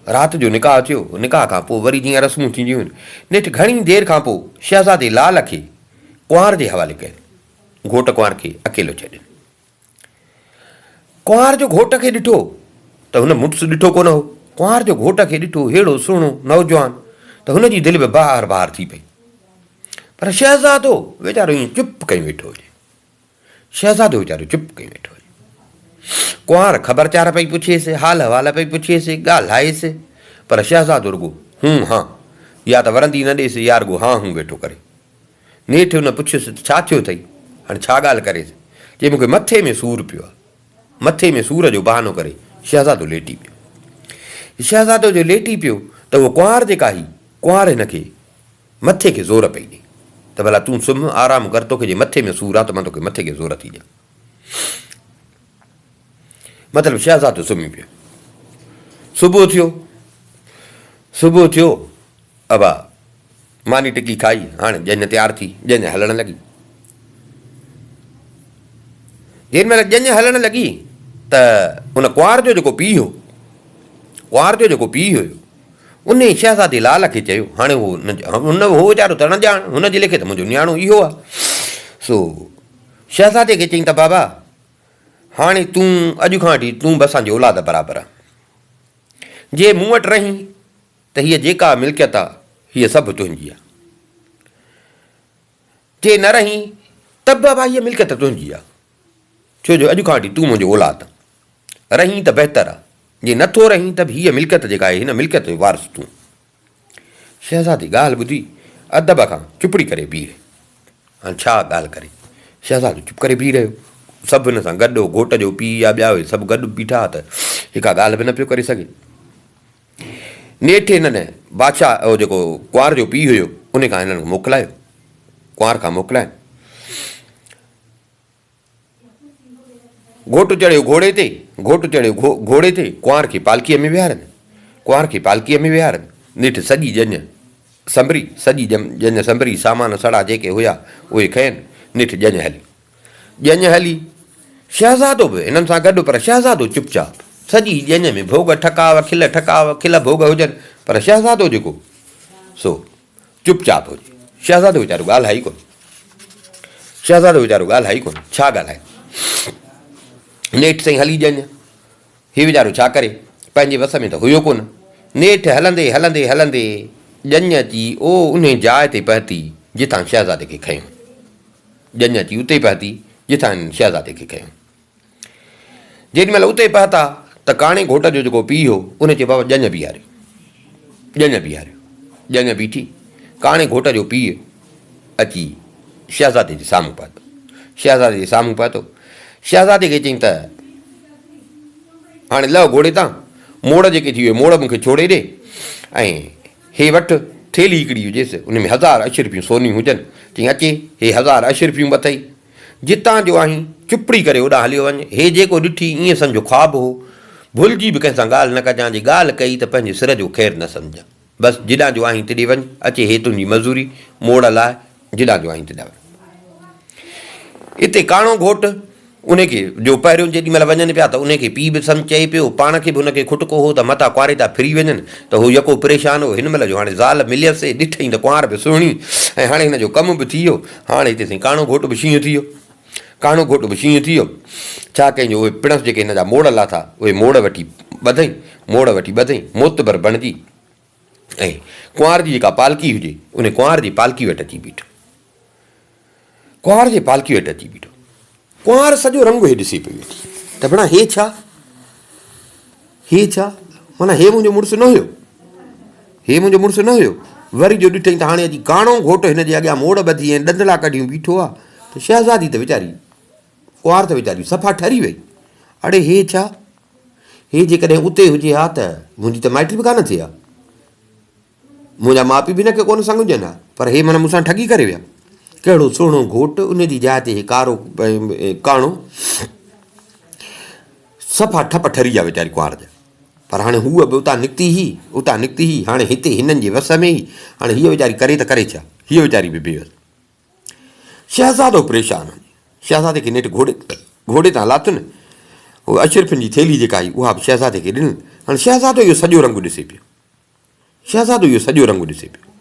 राति जो निकाह थियो, निकाह खां पोइ वरी जीअं रस्मूं थींदियूं आहिनि, नेठि घणी देरि खां पोइ शहज़ादे लाल खे कुंवार जे हवाले कयनि, घोट कुंवार खे अकेलो छॾियनि। कुंवार जो घोट खे ॾिठो त हुन मुड़ुसु ॾिठो कोन हो, कुंवार जो घोट खे ॾिठो अहिड़ो सुहिणो नौजवान त हुनजी दिलि में बहार बहार थी पई। पर शहज़ादो वीचारो ईअं चुप कई वेठो हुजे, शहज़ादो वीचारो चुप कई वेठो हुजे। कुंवार ख़बरचार पई पुछेसि, हाल हवाल पई पुछेसि, ॻाल्हाएसि, पर शहज़ादो रुॻो हूं हा, या त वरंदी न ॾेसि या रुॻो हा हूं वेठो करे। नेठि हुन पुछियुसि त छा थियो अथई, हाणे छा ॻाल्हि करेसि, चई मूंखे मथे में सूरु पियो आहे, मथे में सूर जो बहानो करे शहज़ादो लेटी पियो। शहज़ादो जो लेटी पियो त उहो कुंवार जेका हुई, कुंवार हिन खे मथे खे ज़ोर पई ॾे त भला तूं सुम्ह आराम कर, तोखे जे मथे में सूरु आहे त मां तोखे मथे खे ज़ोर थी ॾियां। मतिलबु शहज़ादो सुम्ही पियो। सुबुह थियो, सुबुह थियो, अबा मानी टिकी खाई, हाणे ॼञ तयारु थी, ॼञ हलणु लॻी। जेॾी महिल ॼञ हलणु लॻी त उन कुंवार जो जेको पीउ हुयो, कुंवार जो जेको पीउ हुयो, उन शहज़ादे लाल खे चयो, हाणे हुन हो वीचारो त न ॼाण, हुनजे लेखे त मुंहिंजो न्याणो इहो आहे। सो शहज़ादे खे चयईं त बाबा हाणे तूं अॼु खां वठी तूं बि असांजी औलाद बराबरि आहे। जे मूं वटि रहीं त हीअ जेका मिल्कियत आहे हीअ सभु तुंहिंजी आहे, जे न रहीं त बि बाबा हीअ मिल्कियत तुंहिंजी आहे, छो जो अॼु खां वठी तूं मुंहिंजो औलाद रहीं त बहितरु आहे, जे नथो रहीं त बि हीअ मिल्कियत जेका आहे हिन मिल्कियत जो वारिस तूं। शहज़ादी ॻाल्हि ॿुधी अदब खां चुपड़ी करे बीह। हाणे छा ॻाल्हि करे, शहज़ादो चुप करे बीह रहियो, सभु हिन सां गॾु घोट जो पीउ या ॿिया हुए सभु गॾु बीठा त हिका ॻाल्हि बि न पियो करे सघे। नेठि हिननि बादशाह जेको कुंवार जो पीउ हुयो उन खां हिननि मोकिलायो, कुंवार खां मोकिलाइनि। घोटु चढ़ियो घोड़े ते, घोटु चढ़ियो घोड़े ते, कुंवार खे पालकीअ में विहारनि, कुंवार खे पालकीअ में विहारनि। नेठि सॼी ॼञ संभरी, सॼी ॼञ संभरी, सामान सड़ा जेके हुया उहे खयनि, नेठि ॼञ हली। ॼञ हली, शहज़ादो बि हिननि सां गॾु, पर शहज़ादो चुपचाप, सॼी ॼञ में भोग ठकाव खिल भोग हुजनि, पर शहज़ादो जेको सो चुपचाप हुजे। शहज़ादो वीचारो ॻाल्हाई कोन, शहज़ादो वीचारो ॻाल्हाई कोन, छा ॻाल्हाए। नेठि साईं हली ॼञ, हीउ वीचारो छा करे, पंहिंजे वस में त हुयो कोन। नेठि हलंदे हलंदे हलंदे ॼञ अची उन जाइ ते पहुती जितां शहज़ादे खे खयूं, ॼञ अची उते पहुती जितां शहज़ादे खे खयूं। जेॾी महिल उते पहुता त काणे घोट जो जेको पीउ हो उन चयो बाबा ॼञ बीहारियो, ॼञ बीहारियो, ॼञ बीठी। काणे घोट जो पीउ अची शहज़ादे जे साम्हूं पहुतो, शहज़ादे जे साम्हूं पहुतो। शहज़ादे खे चयईं त हाणे लह घोड़े तां, मोड़ जेके थी वियो मोड़ मूंखे छोड़े ॾे, ऐं हे वठि थेली हिकिड़ी हुजेसि, उन में 1000 अशर्फियूं सोनियूं हुजनि। चई अचे, हे 1000 अशर्फियूं बि अथई, जितां जो आहीं चुपड़ी करे होॾां हलियो वञ। हे जेको ॾिठी ईअं सम्झो ख्वाबु हो, भुलिजी बि कंहिंसां ॻाल्हि न कजां, जे ॻाल्हि कई त पंहिंजे सिर जो ख़ैरु न सम्झां, बसि जिॾां जो आहीं तिॾे वञ, अचे हे तुंहिंजी मज़ूरी, मोड़ लाइ जिॾां जो आहीं तिॾां वञ। हिते काणो घोटु उनखे जो पहिरियों जेॾी महिल वञनि पिया त उनखे पीउ बि चए पियो, पाण खे बि उनखे खुटको हो त मथां कुंवारे था फिरी वञनि, त हू यको परेशान हो। हिन महिल जो हाणे ज़ाल मिलियसि, ॾिठई त कुंवार बि सुहिणी, ऐं हाणे हिन जो कमु बि थी वियो। हाणे हिते साईं काणो घोटु बि शींहुं थी वियो, काणो घोटु बि शींहुं थी वियो। छा कयईं, उहे पिणस जेके हिन जा मोड़ लाथा उहे मोड़ वठी ॿधई, मोड़ वठी ॿधई, मोतबर बणिजी, ऐं कुंवार जी जेका पालकी हुजे उन कुंवार जी पालकी वटि अची बीठो, कुंवार जे पालकी वटि अची बीठो। कुंवार सॼो रंग हे ॾिसी पई वेठी त भणा हे छा, हे छा, माना हे मुंहिंजो मुड़ुसु न हुयो, हे मुंहिंजो मुड़ुसु न हुयो। वरी जो ॾिठई त हाणे अची काणो घोटु हिन जे अॻियां मोड़ ॿधी ऐं ॾंदला कढियूं बीठो आहे, त शहज़ादी त वीचारी, कुंवार त वीचारी सफ़ा ठरी वई। अड़े हे छा, हे जेकॾहिं उते हुजे हा त मुंहिंजी त माइटी बि कान थिए हा, मुंहिंजा माउ पीउ बि हिनखे कोन सम्झनि हा, पर हे माना मूंसां ठगी करे विया। कहिड़ो सुहिणो घोटु, उन जी जाइ ते हे कारो काणो, सफ़ा ठप ठरी विया वीचारी कुंवार जा। पर हाणे हूअ बि उतां निकिती ही, हाणे हिते हिननि जे वस में ई, हाणे हीअ वीचारी करे त करे छा, हीअ वीचारी बि बेवस। शहज़ादो परेशान हो, शहज़ादे खे नेठि घोड़े तां लाथुनि, उहा अशर्फियुनि जी थेली जेका आई उहा बि शहज़ादे खे ॾिननि। हाणे शहज़ादो इहो सॼो रंग ॾिसे पियो, शहज़ादो इहो सॼो रंग ॾिसे पियो,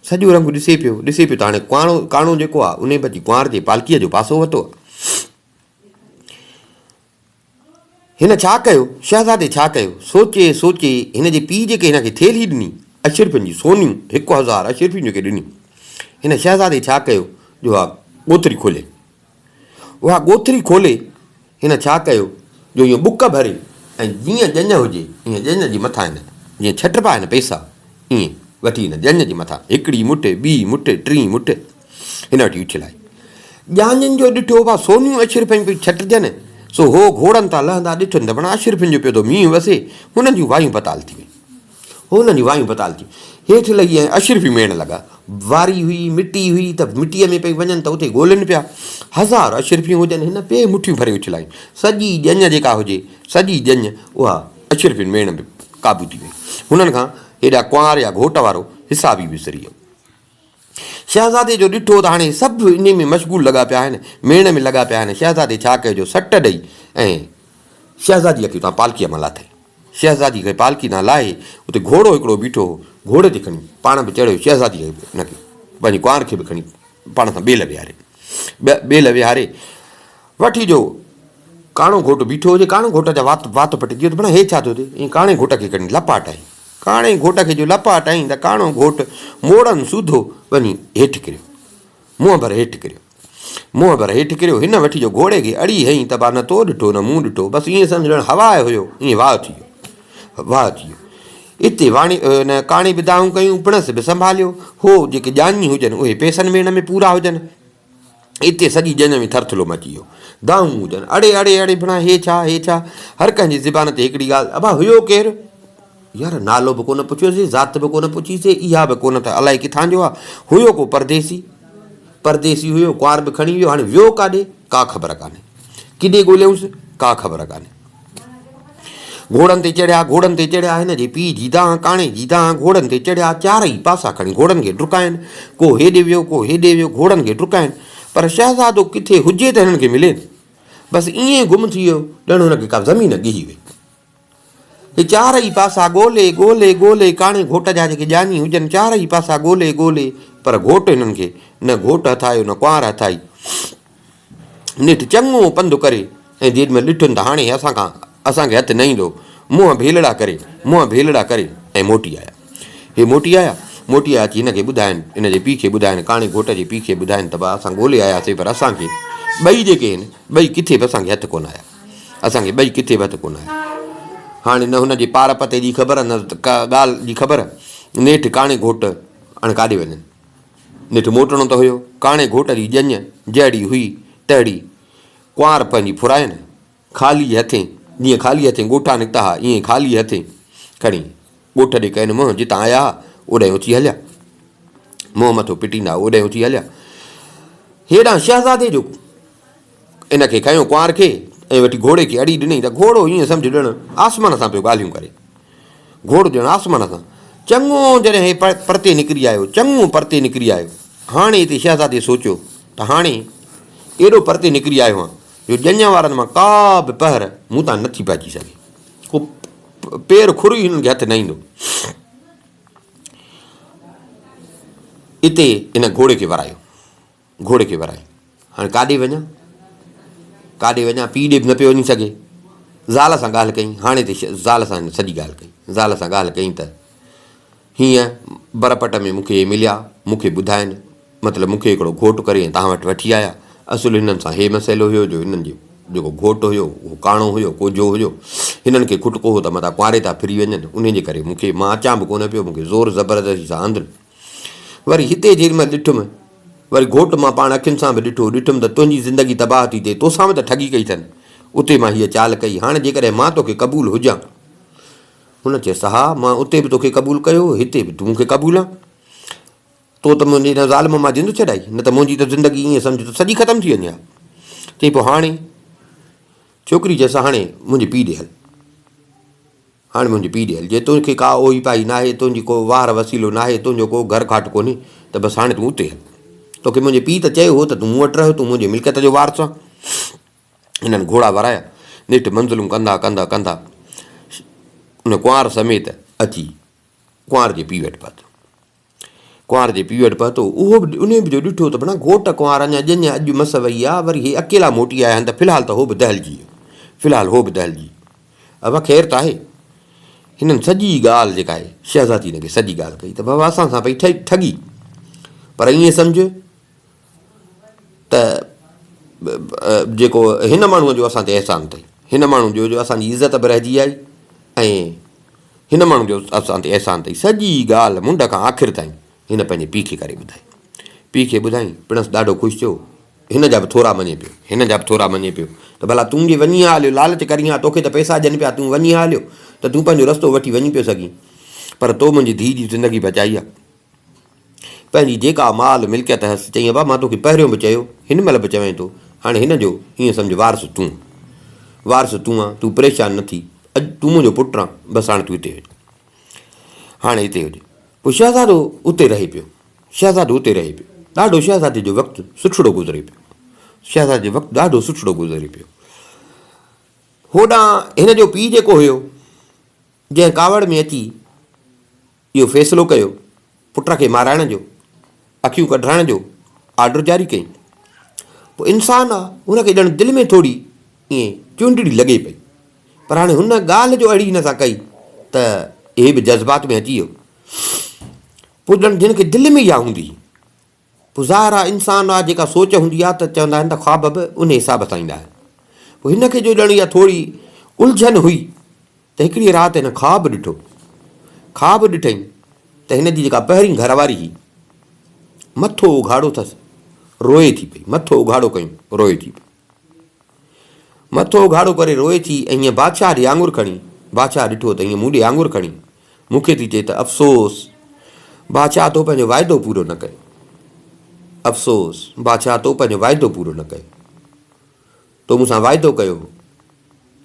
सॼो रंग ॾिसे पियो त हाणे काणो जेको आहे उन बि कुंवार जे पालकीअ जो पासो वरितो आहे। हिन छा कयो, शहज़ादे छा कयो, सोचे सोचे हिन जे पीउ जेके हिनखे थेली ॾिनी अशर्फियुनि जी सोनियूं 1000 अशर्फियूं जेके ॾिनियूं, हिन शहज़ादे छा कयो जो आहे ॻोथरी खोले, उहा ॻोथरी खोले हिन छा कयो जो इहो बुक भरे, ऐं जीअं ॼञ हुजे ईअं ॼञ जे मथां हिन जीअं छट पाए न पैसा, ईअं वठी हिन ॼञ जे मथां हिकिड़ी मुठ, ॿी मुठ, टीं मुठ हिन वठी उछलाई। ॼाणनि जो ॾिठो बा सोनियूं अशर्फियूं पई छटिजनि, सो हो घोड़नि तां लहंदा ॾिठनि त भणा अशर्फियुनि जो पियो थो मींहुं वसे, हुननि जूं वायूं पताल थी वई, हुननि जूं वायूं पताल थी हेठि लही ऐं अशर्फियूं मेण लॻा। वारी हुई मिटी हुई त मिटीअ में पई वञनि त उते ॻोल्हनि पिया, 1000 अशर्फियूं हुजनि, हिन पे मुठियूं भरे उछलायूं, सॼी ॼञ जेका हुजे सॼी ॼञ उहा अशर्फियुनि मेण में क़ाबू थी वई। हुननि खां हेॾा कुंवार या घोट वारो हिसाब ई विसरी वियो। शहज़ादे जो ॾिठो त हाणे सभु इन में मशगूल लॻा पिया आहिनि, मेण में लॻा पिया आहिनि। शहज़ादे छा कयो, सट ॾेई ऐं शहज़ादीअ खे उतां पालकीअ मां लाथई। शहज़ादी खे पालकी तां लाहे उते घोड़ो हिकिड़ो बीठो हो, घोड़े ते खणी पाण बि चढ़ियो, शहज़ादीअ खे हुनखे पंहिंजी कुंवार खे बि खणी पाण सां ॿेल विहारे वठी जो काणो घोट बीठो हुजे। काणो घोट जा वात पटिजी त भला हे छा थो थिए, ईअं काणे घोट खे खणी लपाटाई। काणे घोट खे जो लपाटाई त काणो घोट मोड़नि सूधो वञी हेठि किरियो, मुंहं भर हेठि किरियो। हिन वठी जो घोड़े खे अड़ी हईं त न तो ॾिठो न मूं ॾिठो, बसि ईअं सम्झण हवा हुयो, ईअं वाह थी वियो। इते न काणे बि दाऊं कयूं, पिणस बि संभालियो हो। जेके ॼानी हुजनि उहे पैसनि में हिन में पूरा हुजनि। इते सॼी ॼञ में थरथलो मची वियो। दाऊं हुजनि अड़े अड़े अड़े भणा हे छा हर कंहिंजी ज़बान ते हिकिड़ी ॻाल्हि, अबा हुयो केरु यार, नालो बि कोन पुछियोसीं, ज़ात बि कोन पुछीसीं, इहा बि कोन त अलाए किथां जो आहे। हुयो को परदेसी हुयो, कुंवार बि खणी वियो। हाणे वियो काॾे का ख़बर कान्हे, किॾे ॻोल्हियऊंसि का ख़बर कान्हे। घोड़नि ते चढ़िया हिन जे पीउ जीदा काणे जीदा घोड़नि ते चढ़िया, चारई पासा खणी घोड़नि खे डुकाइनि। को हेॾे वियो घोड़नि खे डुकाइनि। पर शहज़ादो किथे हुजे त हिननि खे मिले, बसि ईअं गुम थी वियो ॼण हुनखे का ज़मीन ॻिही वई। हे चारई पासा ॻोल्हे काणे घोट जा जेके ॼानी हुजनि, चारई पासा ॻोल्हे पर घोट हिननि खे न घोट हथायो न कुंवार हथाई। नेठि चङो पंधु करे ऐं जेॾी महिल ॾिठुनि त हाणे असांखे हथु न ईंदो, मुंहं भेलड़ा करे ऐं मोटी आया। अची हिनखे ॿुधाइनि, हिन जे पीउ खे ॿुधाइनि, काणे घोट जे पीउ खे ॿुधाइनि त भाउ असां ॻोल्हे आयासीं, पर असांखे ॿई जेके आहिनि ॿई किथे बि असांखे हथु कोन आया। हाणे न हुनजे पार पते जी ख़बर, न का ॻाल्हि जी ख़बर। नेठि काणे घोट हाणे काॾे वञनि, नेठि मोटणो त हुयो। काणे घोट जी ॼञ जहिड़ी हुई तहिड़ी कुंवार पंहिंजी फुराइनि, ख़ाली हथें, जीअं ख़ाली हथें ॻोठा निकिता हुआ, ईअं ख़ाली हथें खणी ॻोठ ॾे कनि मुंहुं, जितां आया ओॾां उथी हलिया, मुंहुं मथो पिटींदा ओॾां उथी हलिया। हेॾां शहज़ादे जो इनखे खयो कुंवार खे ऐं वठी घोड़े खे अड़ी ॾिनई त घोड़ो ईअं सम्झ ॼण आसमान सां पियो ॻाल्हियूं करे। घोड़ो ॼण आसमान सां चङो जॾहिं हे परते निकिरी आयो। हाणे हिते शहज़ादे सोचियो त हाणे एॾो परते निकिरी आयो आहियां जो ॼञ वारनि मां का बि पहर मूं तां नथी पइजी सघे, को पेर खुर हिननि खे हथु न ईंदो। इते इन घोड़े खे वरायो। हाणे काॾे वञा, पीउ ॾे बि न पियो वञी सघे। ज़ाल सां ॻाल्हि कई, हाणे त ज़ाल सां सॼी ॻाल्हि कई त हीअं बरपट में मूंखे मिलिया, मूंखे ॿुधाइनि, मतिलबु मूंखे हिकिड़ो घोटु करे तव्हां वटि वठी आया। असुलु हिननि सां हे मसइलो हुयो जो हिननि जो जेको घोटु हुयो उहो काणो हुयो, कोजो हुयो। हिननि खे खुटको हो त मथां कुंवारे था फिरी वञनि, उन जे करे मां अचां बि कोन पियो, मूंखे ज़ोर ज़बरदस्ती सां आंदुरु। वरी हिते जेॾी महिल ॾिठुमि, वरी घोटु मां पाण अखियुनि सां बि ॾिठुमि त तुंहिंजी ज़िंदगी तबाह थी थिए, तोसां बि त ठगी कई अथनि। उते मां हीअ चाल कई, हाणे जेकॾहिं मां तोखे क़बूलु हुजां, हुन चयसि हा मां उते बि तोखे क़बूलु कयो, हिते बि तूं मूंखे क़बूलु आहे। तो त मुंहिंजे हिन ज़ालिम मां जिंदु छॾाई, न त मुंहिंजी त ज़िंदगी ईअं सम्झ त सॼी ख़तमु थी वञे हा। चई पोइ हाणे छोकिरी चयसि हाणे मुंहिंजे पीउ ॾे हल, जे तोखे का ओही पाई न आहे, तुंहिंजी को वार वसीलो न आहे, तुंहिंजो को घर खाट कोन्हे, त बसि हाणे तूं उते हल। तोखे मुंहिंजे पीउ त चयो हो त तूं मूं वटि रहो, तूं मुंहिंजे मिल्कियत जो वारस आहे। हिननि घोड़ा वराया, नेठि मंज़िलूं कंदा उन कुंवार समेत अची कुंवार जे पीउ वटि पहुतो। उहो बि उन बि जो ॾिठो त भला घोट कुंवार अञा ॼञ अॼु मस वई आहे, वरी हे अकेला मोटी आया आहिनि त फ़िलहालु त हो बि दहलजी वियो। अब ख़ैर त आहे, हिननि सॼी ॻाल्हि जेका आहे शहज़ादी हिनखे सॼी ॻाल्हि कई त बाबा असां सां पई ठगी, पर ईअं सम्झ त जेको हिन माण्हूअ जो असां ते अहसान अथई, हिन माण्हू जो असांजी इज़त बि रहिजी आई ऐं हिन माण्हू जो असां ते अहसान अथई। सॼी ॻाल्हि मुंड खां आख़िर ताईं हिन पंहिंजे पीउ खे करे ॿुधाई। पिणस ॾाढो ख़ुशि थियो। हिन जा बि थोरा मञे पियो त भला तूं जे वञी हलियो, लालच करी हा, तोखे त पैसा ॾियनि पिया, तूं वञी हलियो त तूं पंहिंजो रस्तो वठी वञी पियो सघीं, पर तो मुंहिंजी धीउ जी ज़िंदगी बचाई आहे। पंहिंजी जेका माल मिल्कियत हुअसि, चई बाबा मां तोखे पहिरियों बि चयो, हिन महिल बि चवें थो, हाणे हिन जो ईअं सम्झ वारस तूं आहे, तूं परेशान न थी, अॼु तूं मुंहिंजो पुटु आहे, बसि हाणे तूं हिते हुजे। पोइ शहज़ादो उते रहे पियो। शहज़ादो उते रहे पियो। ॾाढो शहज़ादे जो वक़्तु सुठड़ो गुज़रे पियो। शहज़ादे जो वक़्तु ॾाढो सुठड़ो गुज़रे पियो। होॾां हिन जो पीउ जेको हुयो, जंहिं कावड़ में अची इहो फ़ैसिलो कयो पुट खे माराइण जो, अखियूं कढाइण जो आर्डर जारी कई, पोइ इंसानु आहे, हुनखे ॼण दिलि में थोरी ईअं चूंडड़ी लॻे पई। पर हाणे हुन ॻाल्हि जो अहिड़ी हिन सां कई त इहे बि जज़्बात में अची वियो। पोइ ॼण जिन खे दिलि में इहा हूंदी, पोइ ज़ाहिर आहे इंसानु आहे, जेका सोच हूंदी आहे त चवंदा आहिनि त ख़्वाब बि उन हिसाब सां ईंदा आहिनि। पोइ हिन खे जो ॼण इहा थोरी उलझन हुई त हिकिड़ी राति हिन ख़्वाब ॾिठो। ख़्वाब ॾिठई त हिन जी जेका पहिरीं घरवारी हुई, मथो उघाड़ो अथसि, रोए थी पई। मथो उघाड़ो कयूं, रोए थी पई। मथो उघाड़ो करे रोए थी ऐं हीअं बादशाह ॾे आङुर खणी, बादशाह ॾिठो त हीअं मूं ॾे आङुर खणी मूंखे थी चए त अफ़सोस बादशाह तो पंहिंजो वाइदो पूरो न कयो। अफ़सोस बादशाह तो पंहिंजो वाइदो पूरो न कयो। तो मूंसां वाइदो कयो,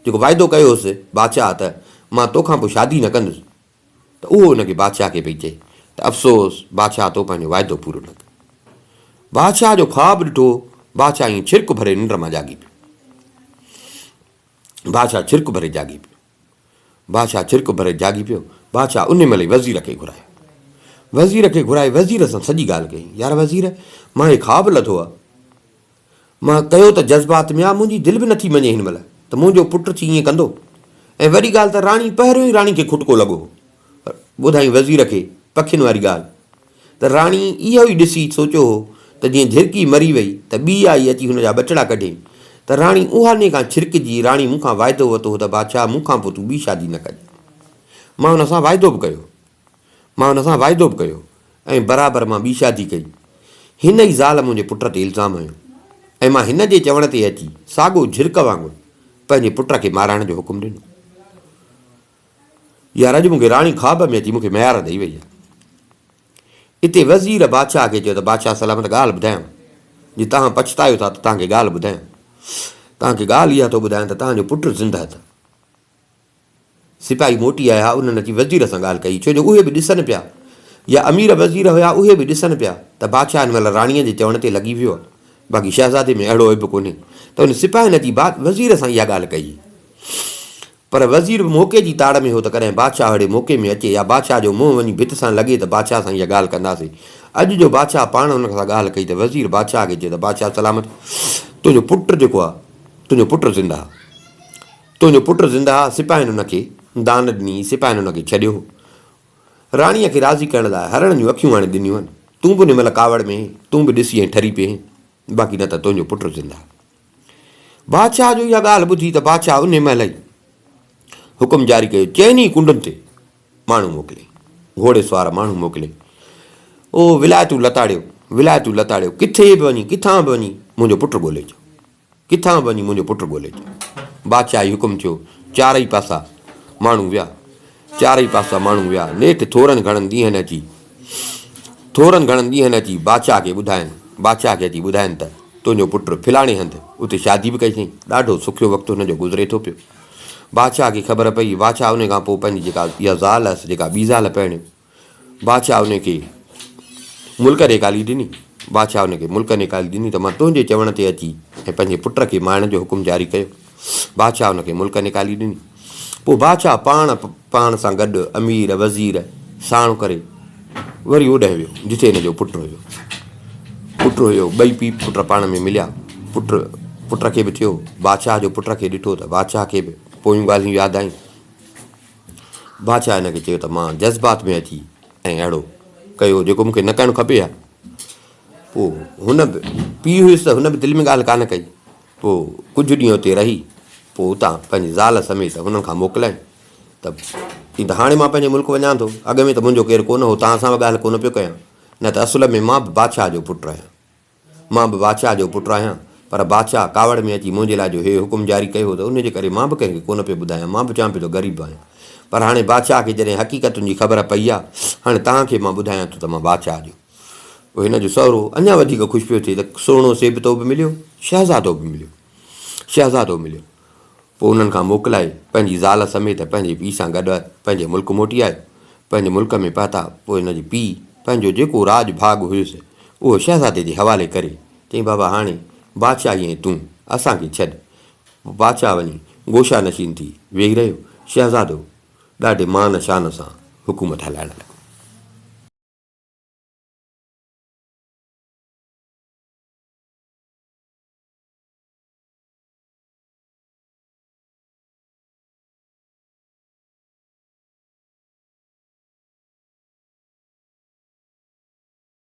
जेको वाइदो कयो हुउसि बादशाह त मां तोखां पोइ शादी न कंदुसि, त उहो हुनखे बादशाह खे पई चए त अफ़सोस बादशाह तो पंहिंजो वाइदो पूरो न कयो। बादशाह जो ख़्वाब ॾिठो, बादशाह ईअं छिरक भरे निंड मां जागी पियो। बादशाह छिरक भरे जागी पियो। बादशाह छिरक भरे जागी पियो। बादशाह उन महिल ई वज़ीर खे घुरायो। वज़ीर खे घुराए वज़ीर सां सॼी ॻाल्हि कई। यार वज़ीर, मां हे ख़्वाब लथो आहे, मां कयो त जज़्बात में आहे, मुंहिंजी दिलि बि नथी मञे हिन महिल त मुंहिंजो पुटु थी ईअं कंदो। ऐं वॾी ॻाल्हि त राणी पहिरियों ई राणी खे खुटको लॻो। ॿुधाई वज़ीर खे पखियुनि वारी ॻाल्हि त राणी इहो ई ॾिसी सोचियो हो त जीअं झिरकी मरी वई त ॿी आई अची हुनजा ॿचड़ा कढे, त राणी उहा खां छिरकजी, राणी मूंखां वाइदो वरितो हो त बादशाह मूंखां पोइ तूं ॿी शादी न कजे। मां हुन सां वाइदो बि कयो, ऐं बराबरि मां ॿी शादी कई। हिन ई ज़ाल मुंहिंजे पुट ते इल्ज़ाम हयो ऐं मां हिन जे चवण ते अची साॻियो झिरक वांगुरु पंहिंजे पुट खे माराइण जो हुकुम ॾिनो। यार अॼु मूंखे राणी ख़्वाब में अची मूंखे मयार ॾेई वई आहे। हिते वज़ीर बादशाह खे चयो त बादशाह सलामत ॻाल्हि ॿुधायां, जी तव्हां पछतायो था त तव्हांखे ॻाल्हि ॿुधायां। तव्हांखे ॻाल्हि इहा थो ॿुधायां त तव्हांजो पुटु ज़िंदा अथव। सिपाही मोटी आया, उन्हनि अची वज़ीर सां ॻाल्हि कई, छो जो उहे बि ॾिसनि पिया, या अमीर वज़ीर हुया उहे बि ॾिसनि पिया त बादशाह हिन महिल राणीअ जे चवण ते लॻी वियो आहे। बाक़ी शहज़ादे में अहिड़ो बि कोन्हे। त हुन सिपाहियुनि अची वज़ीर सां इहा ॻाल्हि कई। पर वज़ीर बि मौक़े जी ताड़ में हो त कॾहिं बादशाह अहिड़े मौक़े में अचे या बादशाह जो मुंहुं वञी भित सां लॻे त बादशाह सां इहा ॻाल्हि कंदासीं। अॼु जो बादशाह पाण हुन सां ॻाल्हि कई त वज़ीर बादशाह खे चए त बादशाह सलामत, तुंहिंजो पुटु जेको आहे, तुंहिंजो पुटु ज़िंदा आहे, तुंहिंजो पुटु ज़िंदा आहे। सिपाहियुनि हुनखे दान ॾिनी, सिपाहियुनि हुनखे छॾियो। राणीअ खे राज़ी करण लाइ हरण जूं अखियूं हाणे ॾिनियूं आहिनि। तूं बि हिन महिल कावड़ में, तूं बि ॾिसी ऐं ठरी पिए, बाक़ी न त तुंहिंजो पुटु ज़िंदा। बादशाह जो इहा ॻाल्हि ॿुधी त बादशाह उन महिल ई हुकुम जारी कयो, चइनि ई कुंडनि ते माण्हू मोकिले, घोड़े सुवार माण्हू मोकिले। ओ विलायतूं लताड़ियो, किथे बि वञी, किथां बि वञी मुंहिंजो पुटु ॻोल्हे अचो, किथां बि वञी मुंहिंजो पुटु ॻोल्हे अचो। बादशाह ई हुकुम थियो। चारई पासा माण्हू विया, नेठि थोरनि घणनि ॾींहंनि अची बादशाह खे ॿुधाइनि त तुंहिंजो पुटु फिलाणे हंधि उते शादी बि कईसीं। ॾाढो सुखियो वक़्तु हुनजो गुज़रे थो पियो। बादशाह खे ख़बर पई। बादशाह उन खां पोइ पंहिंजी जेका इहा ज़ाल हुअसि, जेका ॿी ज़ाल पहिरियों, बादशाह उनखे मुल्क निकाली ॾिनी त मां तुंहिंजे चवण ते अची ऐं पंहिंजे पुट खे मारण जो हुकुम जारी कयो। बादशाह हुनखे मुल्क निकाली ॾिनी। पोइ बादशाह पाण सां गॾु अमीर वज़ीर साण करे वरी ओॾे वियो जिथे हिनजो पुटु हुयो। ॿई पीउ पुट पाण में मिलिया। पुट खे बि थियो। बादशाह जो पुट खे ॾिठो त बादशाह खे बि पोयूं ॻाल्हियूं यादि आयूं। बादशाह हिनखे चयो त मां जज़्बात में अची ऐं अहिड़ो कयो जेको मूंखे न करणु खपे आहे। पोइ हुन बि पीउ हुयुसि त हुन बि दिलि में ॻाल्हि कान कई। पोइ कुझु ॾींहं उते रही, पोइ उतां पंहिंजी ज़ाल समेत हुननि खां मोकिलाइनि त हाणे मां पंहिंजे मुल्क वञा थो। अॻ में त मुंहिंजो केरु कोन हो, तव्हां सां बि ॻाल्हि कोन पियो कयां, न त असुल में मां बि बादशाह जो पुटु आहियां। पर बादशाह कावड़ में अची मुंहिंजे लाइ जो हे हुकुम जारी कयो त उनजे करे मां बि कंहिंखे कोन पियो ॿुधायां। मां बि चवां पियो त ग़रीब आहियां। पर हाणे बादशाह खे जॾहिं हक़ीक़तुनि जी ख़बर पई आहे, हाणे तव्हांखे मां ॿुधायां थो त मां बादशाह जो। पोइ हिन जो सहुरो अञा वधीक ख़ुशि पियो थिए त सुहिणो सेबतो बि मिलियो, शहज़ादो मिलियो। पोइ उन्हनि खां मोकिलाए पंहिंजी ज़ाल समेत पंहिंजे पीउ सां गॾु पंहिंजे मुल्क मोटी आयो। पंहिंजे मुल्क में पहुता। पोइ हिन जी पीउ पंहिंजो जेको राज भाग हुयुसि उहो शहज़ादे जे हवाले करे चई बाबा हाणे बादशाही तूं असांखे छॾ। बादशाह वञी गोशा नशीन थी वेही रहियो। शहज़ादो ॾाढे मान शान सां हुकूमत हलाइण लॻो।